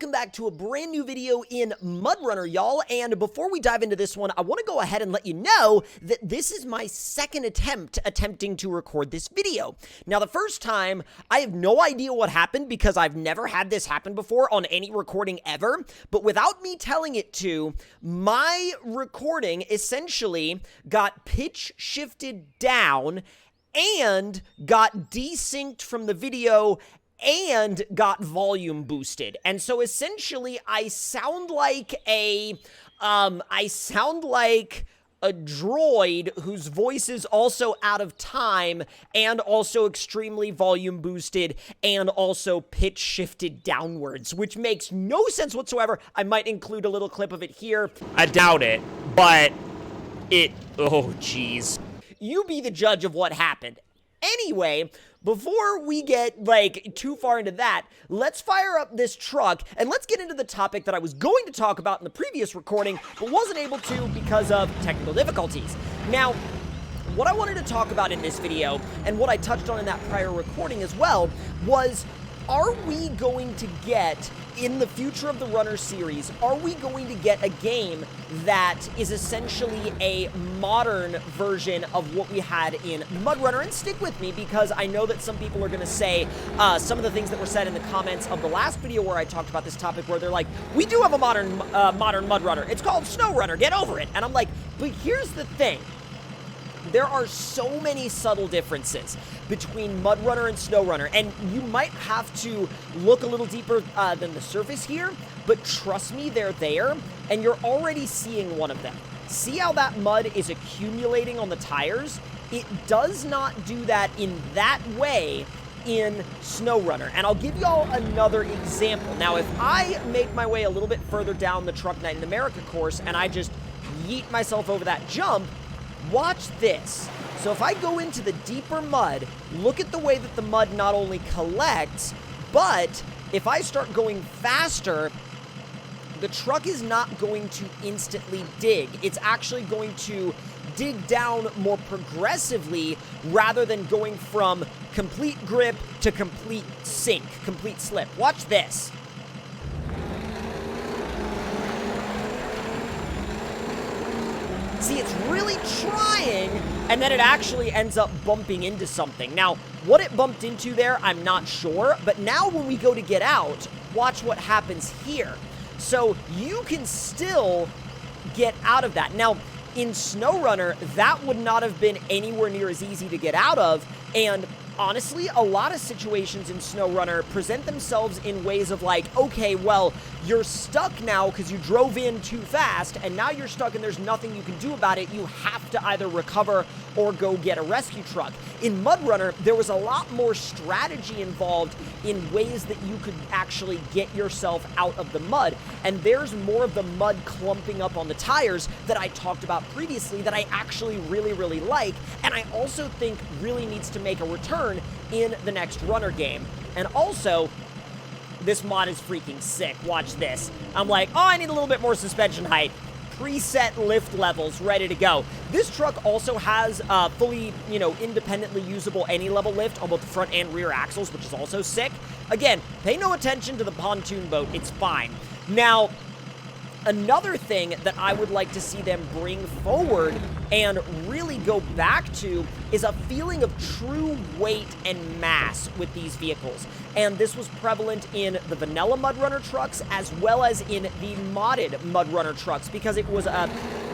welcome back to a brand new video in MudRunner, y'all. And before we dive into this one, I want to go ahead and let you know that this is my second attempt attempting to record this video. Now, the first time, I have no idea what happened because I've never had this happen before on any recording ever. But without me telling it to, my recording essentially got pitch shifted down and got desynced from the video and got volume boosted. And so essentially I sound like a droid whose voice is also out of time and also extremely volume boosted and also pitch shifted downwards, which makes no sense whatsoever. I might include a little clip of it here. I doubt it, but oh geez. You be the judge of what happened. Anyway, before we get, too far into that, let's fire up this truck, and let's get into the topic that I was going to talk about in the previous recording, but wasn't able to because of technical difficulties. Now, what I wanted to talk about in this video, and what I touched on in that prior recording as well, was, are we going to get, in the future of the Runner series, are we going to get a game that is essentially a modern version of what we had in MudRunner? And stick with me, because I know that some people are going to say some of the things that were said in the comments of the last video where I talked about this topic, where they're like, we do have a modern MudRunner. It's called SnowRunner. Get over it. And I'm like, but here's the thing. There are so many subtle differences between MudRunner and SnowRunner, and you might have to look a little deeper than the surface here, but trust me, they're there, and you're already seeing one of them. See how that mud is accumulating on the tires? It does not do that in that way in SnowRunner, and I'll give y'all another example. Now, if I make my way a little bit further down the Truck Night in America course, and I just yeet myself over that jump, watch this. So if I go into the deeper mud, look at the way that the mud not only collects, but if I start going faster, the truck is not going to instantly dig. It's actually going to dig down more progressively rather than going from complete grip to complete sink, complete slip. Watch this. See, it's really trying, and then it actually ends up bumping into something. Now, what it bumped into there, I'm not sure, but now when we go to get out, watch what happens here. So you can still get out of that. Now, in SnowRunner, that would not have been anywhere near as easy to get out of, and honestly, a lot of situations in SnowRunner present themselves in ways of like, okay, well, you're stuck now because you drove in too fast, and now you're stuck and there's nothing you can do about it. You have to either recover or go get a rescue truck. In MudRunner, there was a lot more strategy involved in ways that you could actually get yourself out of the mud, and there's more of the mud clumping up on the tires that I talked about previously that I actually really, really like, and I also think really needs to make a return in the next Runner game. And also, this mod is freaking sick. Watch this. I'm like, oh, I need a little bit more suspension height. Preset lift levels ready to go. This truck also has fully, independently usable any level lift on both the front and rear axles, which is also sick. Again, pay no attention to the pontoon boat. It's fine. Now, another thing that I would like to see them bring forward and really go back to is a feeling of true weight and mass with these vehicles. And this was prevalent in the vanilla MudRunner trucks as well as in the modded MudRunner trucks, because it was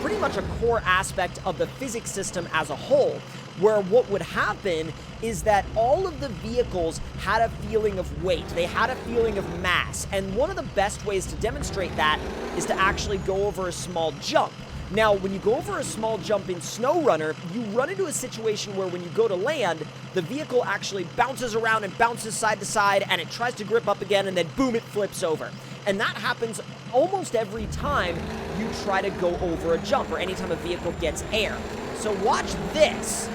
pretty much a core aspect of the physics system as a whole, where what would happen is that all of the vehicles had a feeling of weight. They had a feeling of mass. And one of the best ways to demonstrate that is to actually go over a small jump. Now, when you go over a small jump in SnowRunner, you run into a situation where when you go to land, the vehicle actually bounces around and bounces side to side, and it tries to grip up again, and then boom, it flips over. And that happens almost every time you try to go over a jump or anytime a vehicle gets air. So watch this.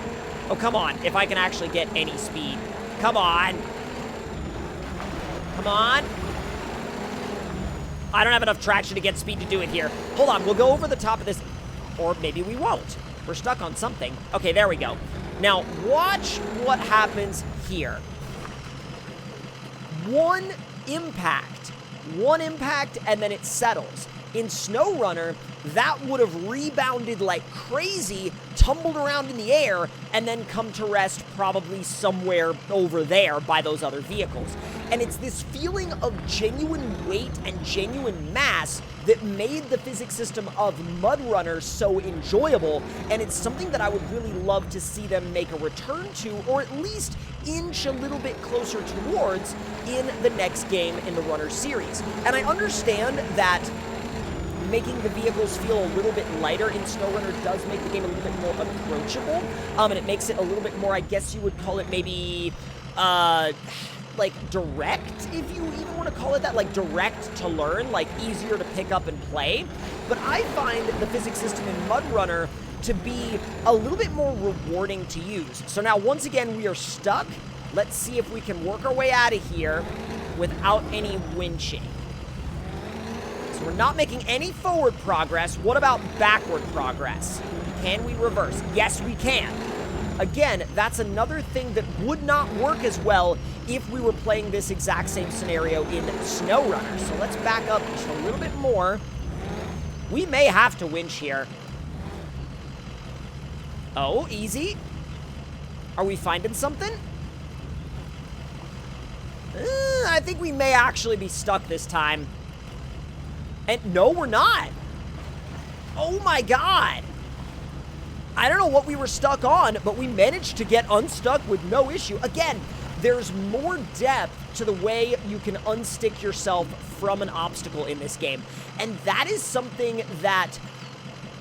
Oh, come on, if I can actually get any speed. Come on. Come on. I don't have enough traction to get speed to do it here. Hold on, we'll go over the top of this. Or maybe we won't. We're stuck on something. Okay, there we go. Now, watch what happens here. One impact, one impact, and then it settles. In SnowRunner, that would have rebounded like crazy, tumbled around in the air, and then come to rest probably somewhere over there by those other vehicles. And it's this feeling of genuine weight and genuine mass that made the physics system of MudRunner so enjoyable, and it's something that I would really love to see them make a return to, or at least inch a little bit closer towards in the next game in the Runner series. And I understand that making the vehicles feel a little bit lighter in SnowRunner does make the game a little bit more approachable, and it makes it a little bit more, I guess you would call it maybe, like direct, if you even want to call it that, like direct to learn, like easier to pick up and play. But I find the physics system in MudRunner to be a little bit more rewarding to use. So now, once again, we are stuck. Let's see if we can work our way out of here without any winching. So we're not making any forward progress. What about backward progress? Can we reverse? Yes, we can. Again, that's another thing that would not work as well if we were playing this exact same scenario in SnowRunner. So let's back up just a little bit more. We may have to winch here. Oh, easy. Are we finding something? I think we may actually be stuck this time. And no, we're not. Oh my god. I don't know what we were stuck on, but we managed to get unstuck with no issue. Again, there's more depth to the way you can unstick yourself from an obstacle in this game. And that is something that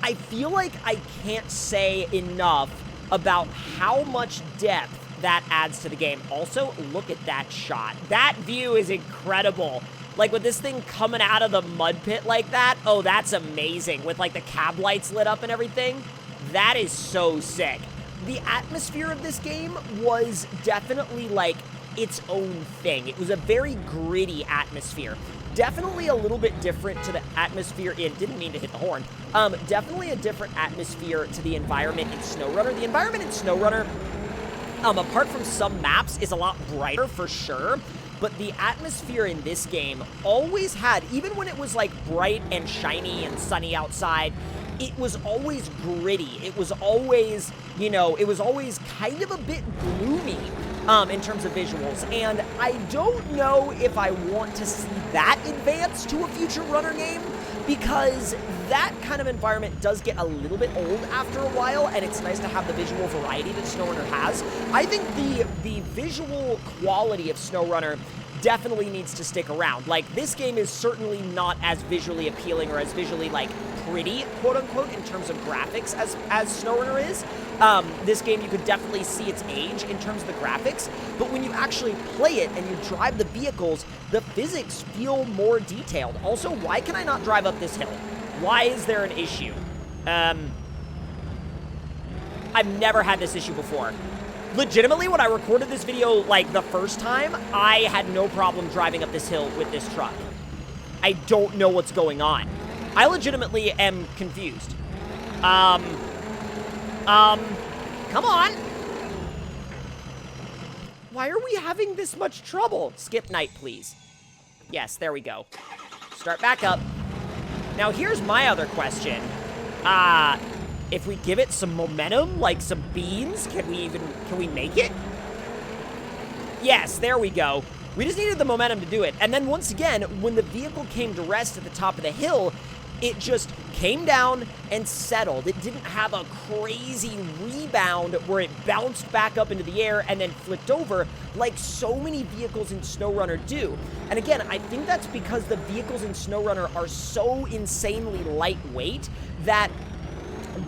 I feel like I can't say enough about how much depth that adds to the game. Also, look at that shot. That view is incredible. Like, with this thing coming out of the mud pit like that, oh, that's amazing. With, like, the cab lights lit up and everything. That is so sick. The atmosphere of this game was definitely, like, its own thing. It was a very gritty atmosphere. Definitely a little bit different to the atmosphere in... Didn't mean to hit the horn. Definitely a different atmosphere to the environment in SnowRunner. The environment in SnowRunner, apart from some maps, is a lot brighter for sure. But the atmosphere in this game always had, even when it was, like, bright and shiny and sunny outside, it was always gritty. It was always, you know, it was always kind of a bit gloomy in terms of visuals. And I don't know if I want to see that advance to a future Runner game, because that kind of environment does get a little bit old after a while, and it's nice to have the visual variety that SnowRunner has. I think the visual quality of SnowRunner definitely needs to stick around. Like, this game is certainly not as visually appealing or as visually, like, pretty, quote-unquote, in terms of graphics as SnowRunner is. This game, you could definitely see its age in terms of the graphics, but when you actually play it and you drive the vehicles, the physics feel more detailed. Also, why can I not drive up this hill? Why is there an issue? I've never had this issue before. Legitimately, when I recorded this video, like, the first time, I had no problem driving up this hill with this truck. I don't know what's going on. I legitimately am confused. Come on. Why are we having this much trouble? Skip night, please. Yes, there we go. Start back up. Now, here's my other question. If we give it some momentum, like some beans, can we make it? Yes, there we go. We just needed the momentum to do it. And then once again, when the vehicle came to rest at the top of the hill, it just came down and settled. It didn't have a crazy rebound where it bounced back up into the air and then flipped over like so many vehicles in SnowRunner do. And again, I think that's because the vehicles in SnowRunner are so insanely lightweight that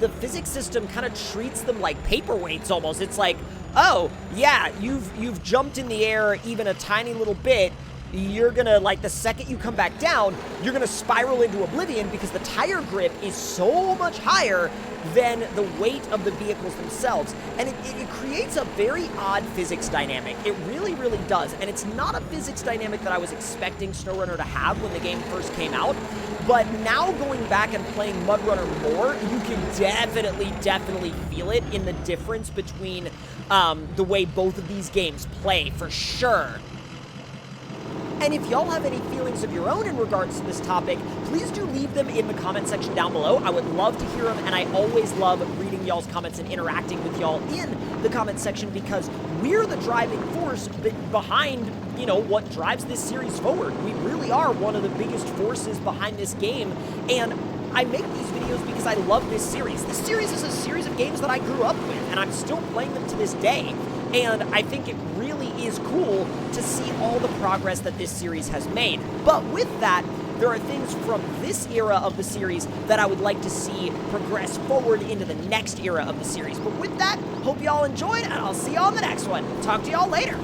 the physics system kind of treats them like paperweights almost. It's like, oh, yeah, you've jumped in the air even a tiny little bit. You're gonna, like, the second you come back down, you're gonna spiral into oblivion because the tire grip is so much higher than the weight of the vehicles themselves. And it creates a very odd physics dynamic. It really, really does. And it's not a physics dynamic that I was expecting SnowRunner to have when the game first came out. But now going back and playing MudRunner more, you can definitely feel it in the difference between the way both of these games play, for sure. And if y'all have any feelings of your own in regards to this topic, please do leave them in the comment section down below. I would love to hear them, and I always love reading y'all's comments and interacting with y'all in the comment section, because we're the driving force behind, you know, what drives this series forward. We really are one of the biggest forces behind this game, and I make these videos because I love this series. This series is a series of games that I grew up with, and I'm still playing them to this day. And I think it really is cool to see all the progress that this series has made. But with that, there are things from this era of the series that I would like to see progress forward into the next era of the series. But with that, hope y'all enjoyed, and I'll see y'all in the next one. Talk to y'all later.